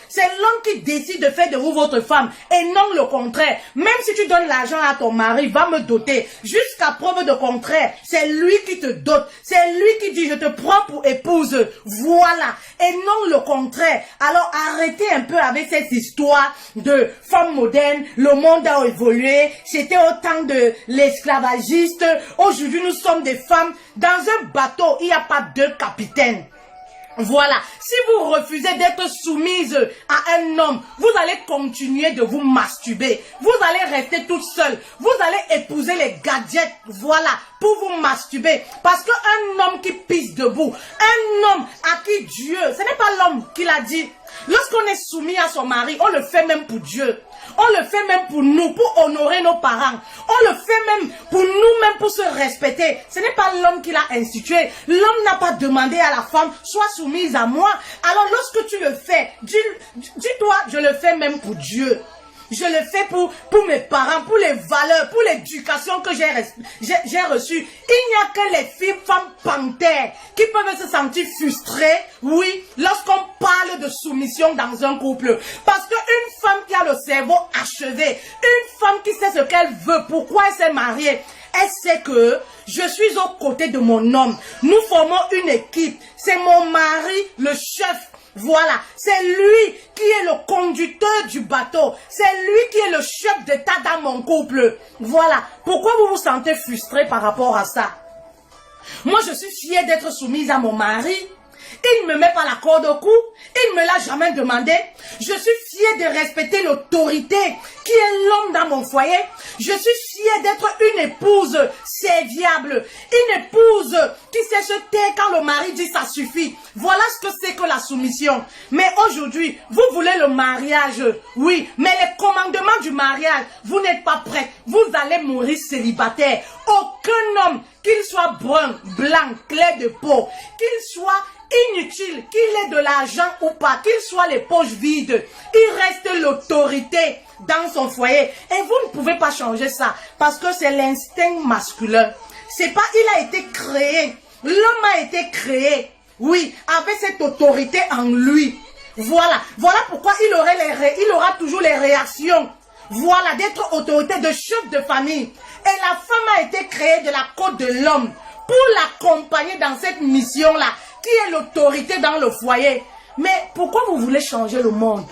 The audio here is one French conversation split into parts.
C'est l'homme qui décide de faire de vous votre femme et non le contraire. Même si tu donnes l'argent à ton mari, va me doter. Jusqu'à preuve de contraire, c'est lui qui te dote. C'est lui qui dit je te prends pour épouse. Voilà. Et non le contraire. Alors arrêtez un peu avec cette histoire de femme moderne. Le monde a évolué. C'était au temps de l'esclavagiste. Aujourd'hui nous sommes des femmes. Dans un bateau, il n'y a pas deux capitaines. Voilà, si vous refusez d'être soumise à un homme, vous allez continuer de vous masturber. Vous allez rester toute seule. Vous allez épouser les gadgets, voilà, pour vous masturber. Parce qu'un homme qui pisse debout, un homme à qui Dieu, ce n'est pas l'homme qui l'a dit. Lorsqu'on est soumis à son mari, on le fait même pour Dieu. On le fait même pour nous, pour honorer nos parents. On le fait même pour nous-mêmes, pour se respecter. Ce n'est pas l'homme qui l'a institué. L'homme n'a pas demandé à la femme, sois soumise à moi. Alors lorsque tu le fais, dis-toi, je le fais même pour Dieu. Je le fais pour mes parents, pour les valeurs, pour l'éducation que j'ai reçue. Il n'y a que les filles, femmes panthères qui peuvent se sentir frustrées, oui, lorsqu'on parle de soumission dans un couple. Parce qu'une femme qui a le cerveau achevé, une femme qui sait ce qu'elle veut, pourquoi elle s'est mariée, elle sait que je suis aux côtés de mon homme. Nous formons une équipe. C'est mon mari, le chef. Voilà, c'est lui qui est le conducteur du bateau. C'est lui qui est le chef d'état dans mon couple. Voilà, pourquoi vous vous sentez frustré par rapport à ça? Moi, je suis fière d'être soumise à mon mari. Il ne me met pas la corde au cou. Il ne me l'a jamais demandé. Je suis fière de respecter l'autorité qui est l'homme dans mon foyer. Je suis fière d'être une épouse serviable. Une épouse qui sait se taire quand le mari dit ça suffit. Voilà ce que c'est que la soumission. Mais aujourd'hui, vous voulez le mariage. Oui, mais les commandements du mariage, vous n'êtes pas prêts. Vous allez mourir célibataire. Aucun homme, qu'il soit brun, blanc, clair de peau, qu'il soit inutile, qu'il ait de l'argent ou pas, qu'il soit les poches vides, il reste l'autorité dans son foyer. Et vous ne pouvez pas changer ça parce que c'est l'instinct masculin. C'est pas, il a été créé, l'homme a été créé, oui, avec cette autorité en lui. Voilà, voilà pourquoi il aura toujours les réactions. Voilà, d'être autorité de chef de famille. Et la femme a été créée de la côte de l'homme pour l'accompagner dans cette mission-là, qui est l'autorité dans le foyer. Mais pourquoi vous voulez changer le monde?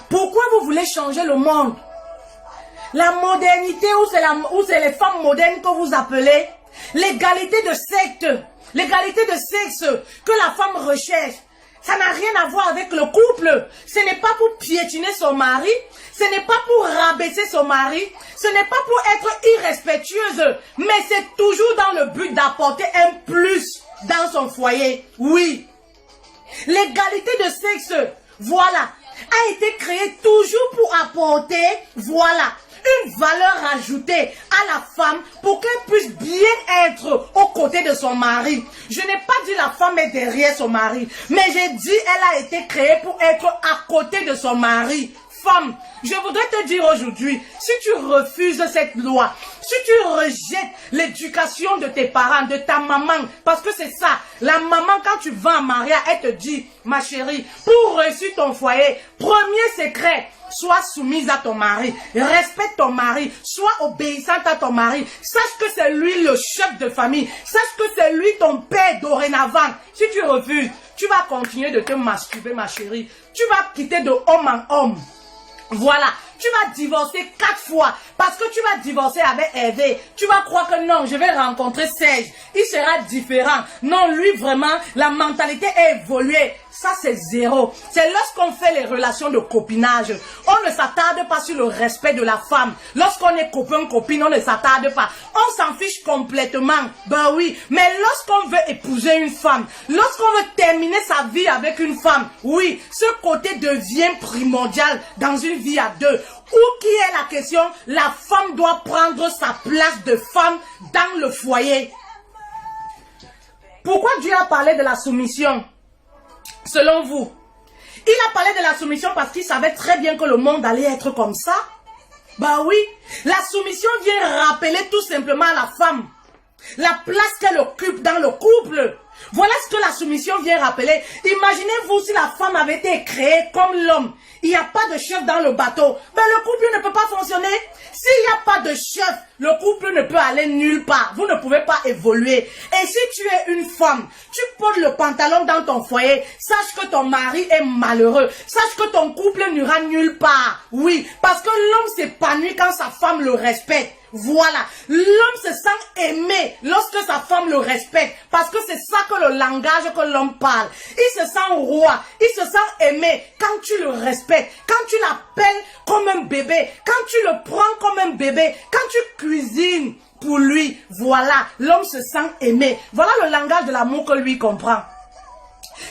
Pourquoi vous voulez changer le monde? La modernité, ou c'est les femmes modernes que vous appelez, l'égalité de sexe que la femme recherche, ça n'a rien à voir avec le couple. Ce n'est pas pour piétiner son mari, ce n'est pas pour rabaisser son mari, ce n'est pas pour être irrespectueuse, mais c'est toujours dans le but d'apporter un plus dans son foyer. Oui. L'égalité de sexe, voilà, a été créée toujours pour apporter, voilà, une valeur ajoutée à la femme pour qu'elle puisse bien être aux côtés de son mari. Je n'ai pas dit la femme est derrière son mari, mais j'ai dit elle a été créée pour être à côté de son mari. Femme, je voudrais te dire aujourd'hui, si tu refuses cette loi, si tu rejettes l'éducation de tes parents, de ta maman, parce que c'est ça, la maman quand tu vas en mariage, elle te dit, ma chérie, pour réussir ton foyer, premier secret, sois soumise à ton mari, respecte ton mari, sois obéissante à ton mari, sache que c'est lui le chef de famille, sache que c'est lui ton père dorénavant. Si tu refuses, tu vas continuer de te masturber, ma chérie, tu vas quitter de homme en homme. Voilà, tu vas divorcer 4 fois parce que tu vas divorcer avec Hervé. Tu vas croire que non, je vais rencontrer Serge, il sera différent. Non, lui vraiment, la mentalité est évoluée. Ça c'est zéro. C'est lorsqu'on fait les relations de copinage, on ne s'attarde pas sur le respect de la femme. Lorsqu'on est copain-copine, on ne s'attarde pas. On s'en fiche complètement. Ben oui, mais lorsqu'on veut épouser une femme, lorsqu'on veut terminer sa vie avec une femme, oui, ce côté devient primordial dans une vie à deux. Où qui est la question, la femme doit prendre sa place de femme dans le foyer. Pourquoi Dieu a parlé de la soumission? Selon vous, il a parlé de la soumission parce qu'il savait très bien que le monde allait être comme ça. Bah oui, la soumission vient rappeler tout simplement à la femme la place qu'elle occupe dans le couple. Voilà ce que la soumission vient rappeler. Imaginez-vous si la femme avait été créée comme l'homme. Il n'y a pas de chef dans le bateau. Ben, le couple ne peut pas fonctionner. S'il n'y a pas de chef, le couple ne peut aller nulle part. Vous ne pouvez pas évoluer. Et si tu es une femme, tu portes le pantalon dans ton foyer, sache que ton mari est malheureux. Sache que ton couple n'ira nulle part. Oui, parce que l'homme s'épanouit quand sa femme le respecte. Voilà, l'homme se sent aimé lorsque sa femme le respecte, parce que c'est ça que le langage que l'homme parle. Il se sent roi, il se sent aimé quand tu le respectes, quand tu l'appelles comme un bébé, quand tu le prends comme un bébé, quand tu cuisines pour lui. Voilà, l'homme se sent aimé. Voilà le langage de l'amour que lui comprend.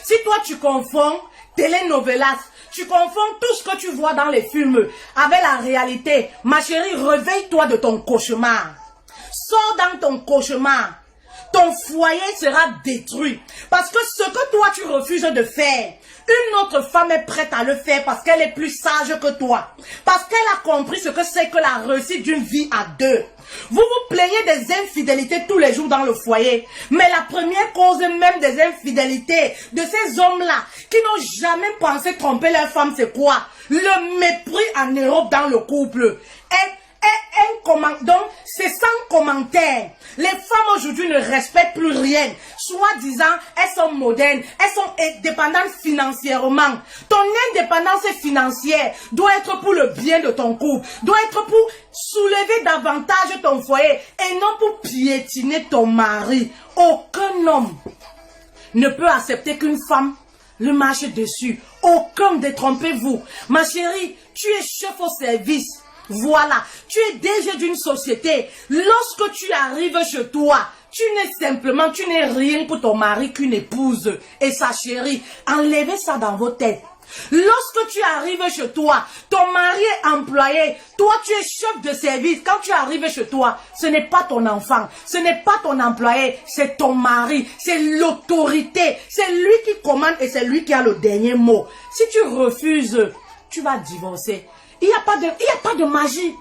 Si toi tu confonds telenovelas, tu confonds tout ce que tu vois dans les films avec la réalité, ma chérie, réveille-toi de ton cauchemar. Sors dans ton cauchemar. Ton foyer sera détruit. Parce que ce que toi tu refuses de faire, une autre femme est prête à le faire parce qu'elle est plus sage que toi. Parce qu'elle a compris ce que c'est que la réussite d'une vie à deux. Vous vous plaignez des infidélités tous les jours dans le foyer. Mais la première cause même des infidélités de ces hommes-là qui n'ont jamais pensé tromper leur femme, c'est quoi? Le mépris en Europe dans le couple. Donc, c'est sans commentaire. Les femmes aujourd'hui ne respectent plus rien. Soi-disant, elles sont modernes, elles sont indépendantes financièrement. Ton indépendance financière doit être pour le bien de ton couple, doit être pour soulever davantage ton foyer et non pour piétiner ton mari. Aucun homme ne peut accepter qu'une femme le marche dessus. Aucun, détrompez-vous. Ma chérie, tu es chef au service. Voilà, tu es DG d'une société. Lorsque tu arrives chez toi, tu n'es rien pour ton mari qu'une épouse et sa chérie. Enlevez ça dans vos têtes. Lorsque tu arrives chez toi, ton mari est employé, toi tu es chef de service. Quand tu arrives chez toi, ce n'est pas ton enfant, ce n'est pas ton employé, c'est ton mari, c'est l'autorité, c'est lui qui commande et c'est lui qui a le dernier mot. Si tu refuses, tu vas divorcer. Il n'y a pas de magie.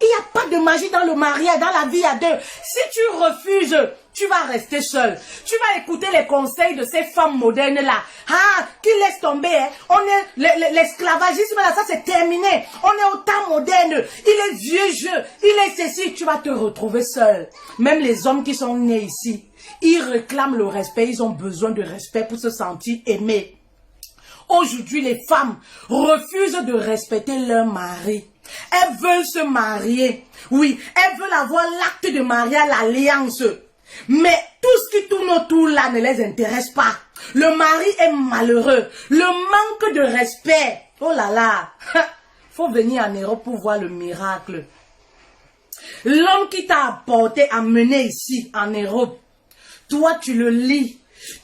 Il n'y a pas de magie dans le mariage, dans la vie à deux. Si tu refuses, tu vas rester seul. Tu vas écouter les conseils de ces femmes modernes-là. Ah, qui laissent tomber. Hein. On est l'esclavagisme là, ça c'est terminé. On est au temps moderne. Il est vieux jeu. Il est ceci. Tu vas te retrouver seul. Même les hommes qui sont nés ici, ils réclament le respect. Ils ont besoin de respect pour se sentir aimés. Aujourd'hui, les femmes refusent de respecter leur mari. Elles veulent se marier. Oui, elles veulent avoir l'acte de mariage, l'alliance. Mais tout ce qui tourne autour là ne les intéresse pas. Le mari est malheureux. Le manque de respect. Oh là là. Faut venir en Europe pour voir le miracle. L'homme qui t'a apporté, amené ici en Europe. Toi, tu le lis.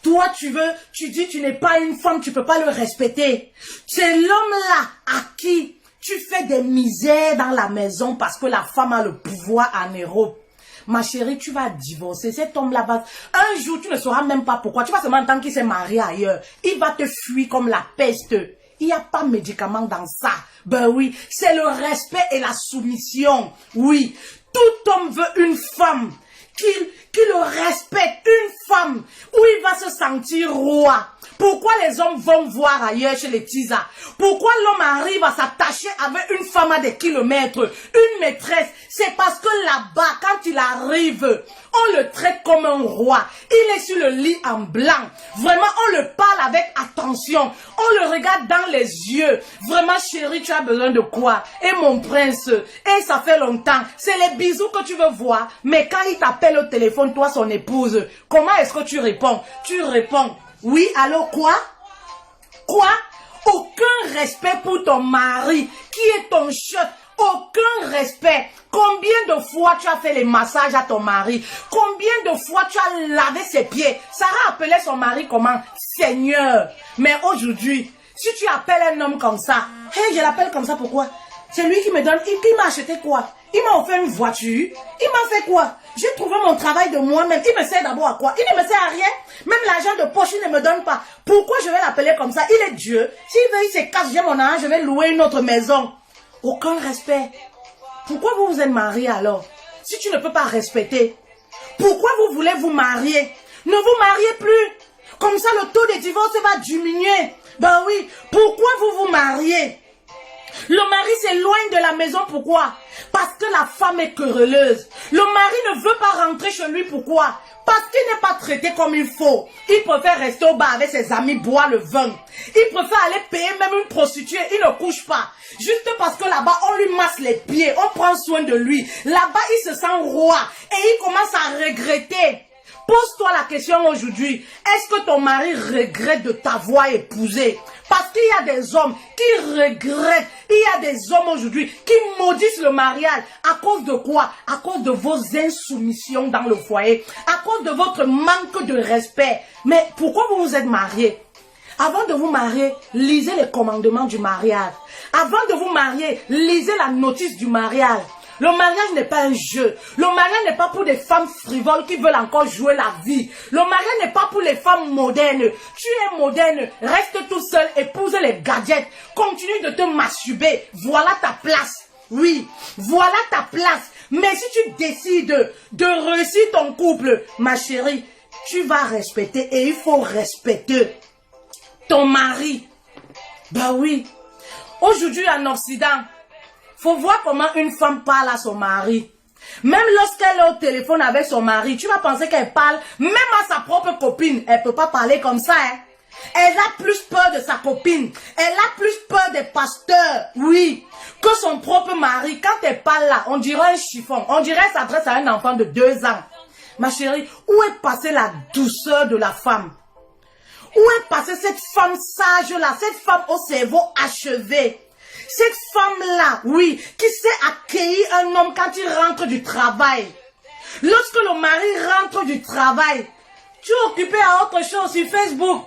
Toi, tu dis tu n'es pas une femme, tu peux pas le respecter. C'est l'homme-là à qui tu fais des misères dans la maison parce que la femme a le pouvoir en Europe. Ma chérie, tu vas divorcer. Cet homme-là va... Un jour, tu ne sauras même pas pourquoi. Tu vas seulement entendre qu'il s'est marié ailleurs. Il va te fuir comme la peste. Il n'y a pas de médicament dans ça. Ben oui, c'est le respect et la soumission. Oui, tout homme veut une femme qui le respecte, une femme où il va se sentir roi. Pourquoi les hommes vont voir ailleurs chez les tisas? Pourquoi l'homme arrive à s'attacher avec une femme à des kilomètres, une maîtresse? C'est parce que là-bas, quand il arrive, on le traite comme un roi. Il est sur le lit en blanc. Vraiment, on le parle avec attention. On le regarde dans les yeux. Vraiment, chérie, tu as besoin de quoi? Et mon prince, et ça fait longtemps. C'est les bisous que tu veux voir. Mais quand il t'appelle au téléphone, toi, son épouse, comment est-ce que tu réponds? Tu réponds, oui, allô, quoi? Quoi? Aucun respect pour ton mari, qui est ton chef. Aucun respect. Combien de fois tu as fait les massages à ton mari? Combien de fois tu as lavé ses pieds? Sarah appelait son mari comment? Seigneur. Mais aujourd'hui, si tu appelles un homme comme ça, hey, je l'appelle comme ça, pourquoi? C'est lui qui me donne, il m'a acheté quoi? Il m'a offert une voiture. Il m'a fait quoi? J'ai trouvé mon travail de moi-même. Il me sert d'abord à quoi? Il ne me sert à rien. Même l'argent de poche, il ne me donne pas. Pourquoi je vais l'appeler comme ça? Il est Dieu. S'il veut, il se casse, j'ai mon argent, je vais louer une autre maison. Aucun respect. Pourquoi vous vous êtes mariés alors? Si tu ne peux pas respecter, pourquoi vous voulez vous marier? Ne vous mariez plus. Comme ça, le taux de divorce va diminuer. Ben oui, pourquoi vous vous mariez? Le mari s'éloigne de la maison, pourquoi? Parce que la femme est querelleuse. Le mari ne veut pas rentrer chez lui, pourquoi? Parce qu'il n'est pas traité comme il faut. Il préfère rester au bar avec ses amis, boire le vin. Il préfère aller payer même une prostituée, il ne couche pas. Juste parce que là-bas, on lui masse les pieds, on prend soin de lui. Là-bas, il se sent roi et il commence à regretter. Pose-toi la question aujourd'hui, est-ce que ton mari regrette de t'avoir épousé? Parce qu'il y a des hommes qui regrettent, il y a des hommes aujourd'hui qui maudissent le mariage. À cause de quoi? À cause de vos insoumissions dans le foyer, à cause de votre manque de respect. Mais pourquoi vous vous êtes mariés? Avant de vous marier, lisez les commandements du mariage. Avant de vous marier, lisez la notice du mariage. Le mariage n'est pas un jeu. Le mariage n'est pas pour des femmes frivoles qui veulent encore jouer la vie. Le mariage n'est pas pour les femmes modernes. Tu es moderne, reste tout seul, épouse les gadgets. Continue de te masturber. Voilà ta place. Oui, voilà ta place. Mais si tu décides de réussir ton couple, ma chérie, tu vas respecter et il faut respecter ton mari. Bah oui. Aujourd'hui en Occident, faut voir comment une femme parle à son mari. Même lorsqu'elle est au téléphone avec son mari, tu vas penser qu'elle parle même à sa propre copine. Elle ne peut pas parler comme ça. Hein. Elle a plus peur de sa copine. Elle a plus peur des pasteurs, oui, que son propre mari. Quand elle parle là, on dirait un chiffon. On dirait qu'elle s'adresse à un enfant de 2 ans. Ma chérie, où est passée la douceur de la femme? Où est passée cette femme sage là, cette femme au cerveau achevé? Cette femme-là, oui, qui sait accueillir un homme quand il rentre du travail. Lorsque le mari rentre du travail, tu es occupé à autre chose sur Facebook.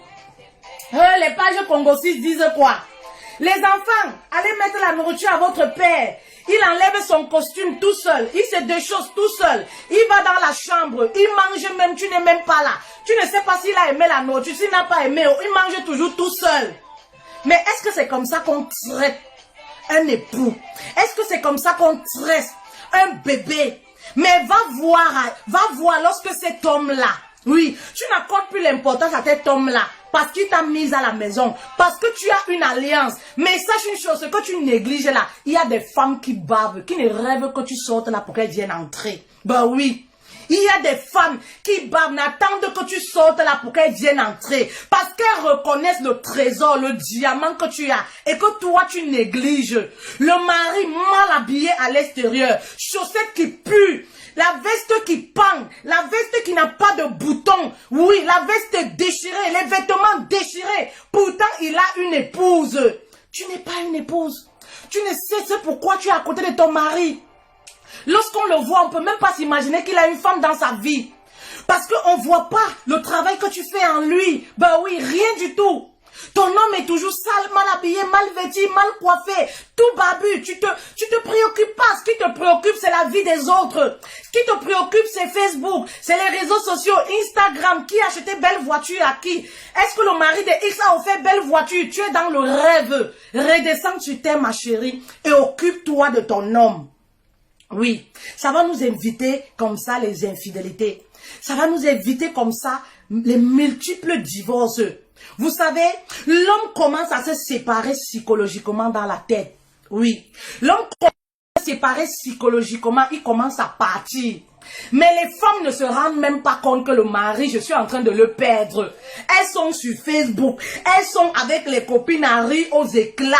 Les pages Congo 6 disent quoi? Les enfants, allez mettre la nourriture à votre père. Il enlève son costume tout seul. Il se déchausse tout seul. Il va dans la chambre. Il mange même, tu n'es même pas là. Tu ne sais pas s'il a aimé la nourriture, s'il n'a pas aimé. Il mange toujours tout seul. Mais est-ce que c'est comme ça qu'on traite un époux? Est-ce que c'est comme ça qu'on traite un bébé? Mais va voir lorsque cet homme-là, oui, tu n'accordes plus l'importance à cet homme-là parce qu'il t'a mise à la maison, parce que tu as une alliance. Mais sache une chose, ce que tu négliges là, il y a des femmes qui bavent, qui ne rêvent que tu sortes là pour qu'elles viennent entrer. Ben oui. Il y a des femmes qui bavent, n'attendent que tu sortes là pour qu'elles viennent entrer. Parce qu'elles reconnaissent le trésor, le diamant que tu as. Et que toi, tu négliges. Le mari mal habillé à l'extérieur. Chaussettes qui puent. La veste qui pend. La veste qui n'a pas de boutons. Oui, la veste déchirée. Les vêtements déchirés. Pourtant, il a une épouse. Tu n'es pas une épouse. Tu ne sais pourquoi tu es à côté de ton mari. Lorsqu'on le voit, on ne peut même pas s'imaginer qu'il a une femme dans sa vie. Parce qu'on ne voit pas le travail que tu fais en lui. Ben oui, rien du tout. Ton homme est toujours sale, mal habillé, mal vêtu, mal coiffé, tout babu. Tu te préoccupes pas. Ce qui te préoccupe, c'est la vie des autres. Ce qui te préoccupe, c'est Facebook, c'est les réseaux sociaux, Instagram. Qui a acheté belle voiture à qui? Est-ce que le mari de X a offert belle voiture? Tu es dans le rêve. Redescends sur terre, ma chérie, et occupe-toi de ton homme. Oui, ça va nous éviter comme ça les infidélités. Ça va nous éviter comme ça les multiples divorces. Vous savez, l'homme commence à se séparer psychologiquement dans la tête. Oui, l'homme commence à se séparer psychologiquement, il commence à partir. Mais les femmes ne se rendent même pas compte que le mari, je suis en train de le perdre. Elles sont sur Facebook. Elles sont avec les copines à rire aux éclats.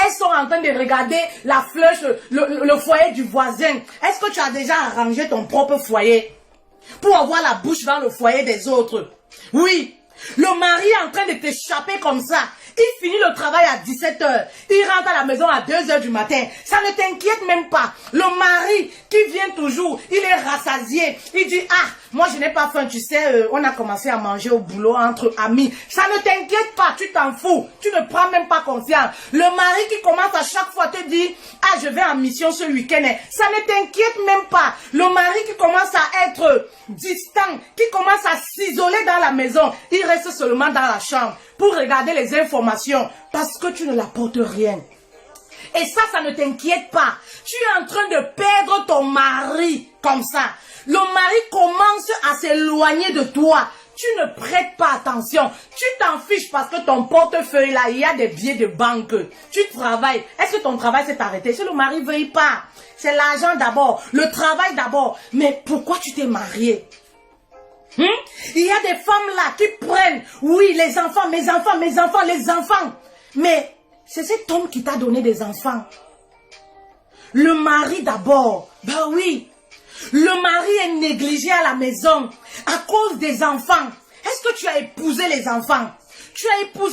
Elles sont en train de regarder la flèche, le foyer du voisin. Est-ce que tu as déjà arrangé ton propre foyer pour avoir la bouche dans le foyer des autres? Oui. Le mari est en train de t'échapper comme ça. Il finit le travail à 17 h. Il rentre à la maison à 2 h du matin. Ça ne t'inquiète même pas. Le mari qui vient toujours, il est rassasié. Il dit, ah, moi je n'ai pas faim, tu sais, on a commencé à manger au boulot entre amis. Ça ne t'inquiète pas, tu t'en fous. Tu ne prends même pas conscience. Le mari qui commence à chaque fois te dire, ah, je vais en mission ce week-end. Ça ne t'inquiète même pas. Le mari qui commence à être distant, qui commence à s'isoler dans la maison, il reste seulement dans la chambre pour regarder les informations parce que tu ne l'apportes rien. Et ça ne t'inquiète pas. Tu es en train de perdre ton mari comme ça. Le mari commence à s'éloigner de toi. tu ne prêtes pas attention. Tu t'en fiches parce que ton portefeuille là, il y a des billets de banque. Tu travailles. Est-ce que ton travail s'est arrêté? Si le mari ne veuille pas, c'est l'argent d'abord, le travail d'abord. Mais pourquoi tu t'es marié? Il y a des femmes là qui prennent, oui, les enfants, mes enfants, mes enfants, les enfants. Mais c'est cet homme qui t'a donné des enfants. Le mari d'abord. Ben oui. Le mari est négligé à la maison à cause des enfants. Est-ce que tu as épousé les enfants? Tu as épousé